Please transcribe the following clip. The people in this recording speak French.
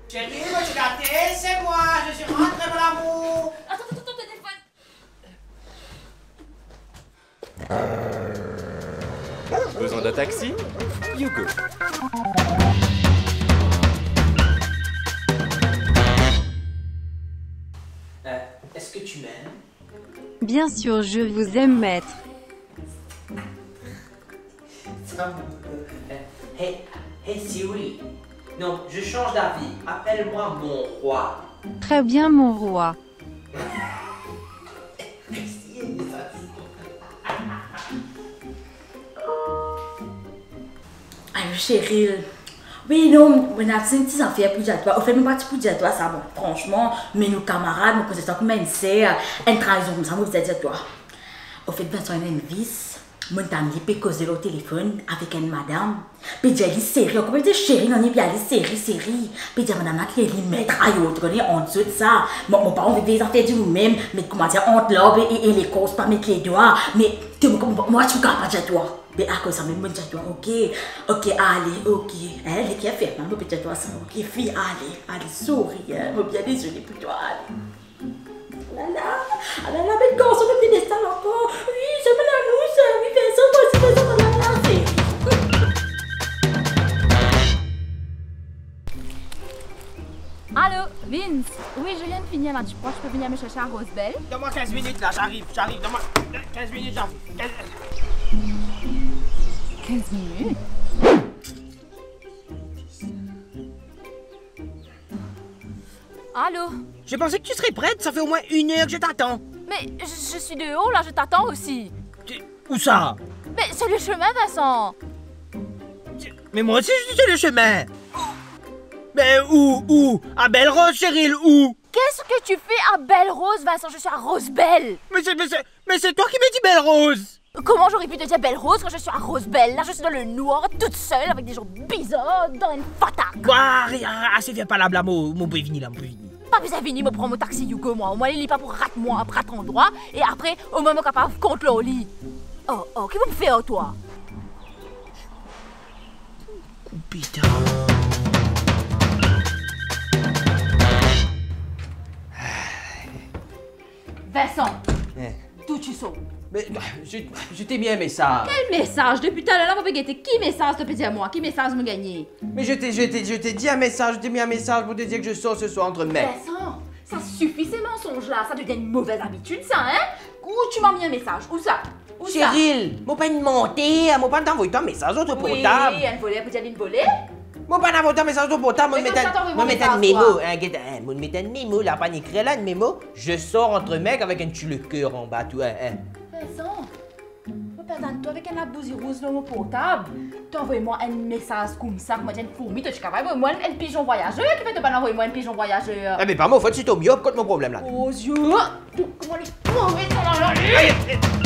Chérie, moi je suis gâtée, c'est moi, je suis rentrée mon amour. Attends, téléphone. Besoin d'un taxi? You go. Est-ce que tu m'aimes? Bien sûr, je vous aime, maître. Hey Siri. Non, je change d'avis. Appelle-moi mon roi. Très bien, mon roi. Allô, chérie. Oui, non, on a senti ça fait pour dire toi. Au fait, nous pas pour dire toi, ça bon. Franchement, mais nos camarades, nous connaissons comme une sœur, une trahison comme ça, nous dire toi. Au fait, Vincent, il a une vis. Mon ami peut causer au téléphone avec une madame. Puis j'ai dit série, comment dire chérie, non, il y a des série. Puis j'ai madame là qui est maître aïe, tu connais, en dessous de ça. Mon parent veut des affaires de nous-mêmes, mais comment dire, entre l'arbre et les causes, pas mettre les doigts. Mais moi, tu ne peux pas dire toi. Mais à cause de ça, même dire toi, ok, allez, ok. Elle qui a fait, maman peut dire toi ça, ok, fille, allez, souris, moi bien désolé pour toi, allez. Ah là, mais quand on me dit ça encore, oui, je me l'annonce, oui, fais ça, moi aussi, fais ça, moi, la Allô, Vince? Oui, je viens de finir là. Tu crois que je peux venir me chercher à Rosebell? Donne-moi 15 minutes là, j'arrive, donne-moi 15 minutes, j'arrive. 15 minutes? Allô? Je pensais que tu serais prête, ça fait au moins 1 heure que je t'attends. Mais je suis de haut là, je t'attends aussi. Où ça? Mais c'est le chemin, Vincent. Mais moi aussi je suis sur le chemin. Mais où? À Belle-Rose, Cheryl, où? Qu'est-ce que tu fais à Belle-Rose, Vincent? Je suis à Rosebell. Mais c'est toi qui m'as dit Belle-Rose. Comment j'aurais pu te dire Belle-Rose quand je suis à Rosebell? Là, je suis dans le noir, toute seule, avec des gens bizarres, dans une fatak. Quoi? Rien, assez viens pas là, mon prévenu là, mon prévenu. Pas besoin de venir me prendre mon taxi, Yuko, moi. Au moins, il n'est pas pour rater moi après ton endroit. Et après, au moment capable, contre le lit. Oh, qu'est-ce que vous me faites, toi? Putain. Vincent, d'où tu sors? Mais je t'ai mis un message. Quel message? Depuis tout à l'heure, vous guetter qui message te peut dire moi? Qui message me gagner? Mais je t'ai dit un message, je t'ai mis un message pour te dire que je sors ce soir entre mecs. Vincent, ça suffit ces mensonges-là. Ça devient une mauvaise habitude, ça, hein? Où tu m'as mis un message? Où ça? Où Cheryl, moi pas monter, moi pas t'envoyer un message autre portable. Oui, un volet, pour dire une volée? Moi pas t'envoyer un message autre portable, moi mettre un mémo. Moi mettre un mémo, là, pas écrit là, un mémo. Je sors entre mecs avec un tue le cœur en bas, tu vois, hein. Vincent, je toi avec un abousi rose dans mon portable. T'envoies-moi un message comme ça, moi j'ai une fourmi, tu capable moi un pigeon voyageur qui fait te pas envoyer moi un pigeon voyageur. Ah mais pas moi, faut que tu tombes, y'a quoi de mon problème là. Oh Dieu! Comment les pauvres sont dans la rue?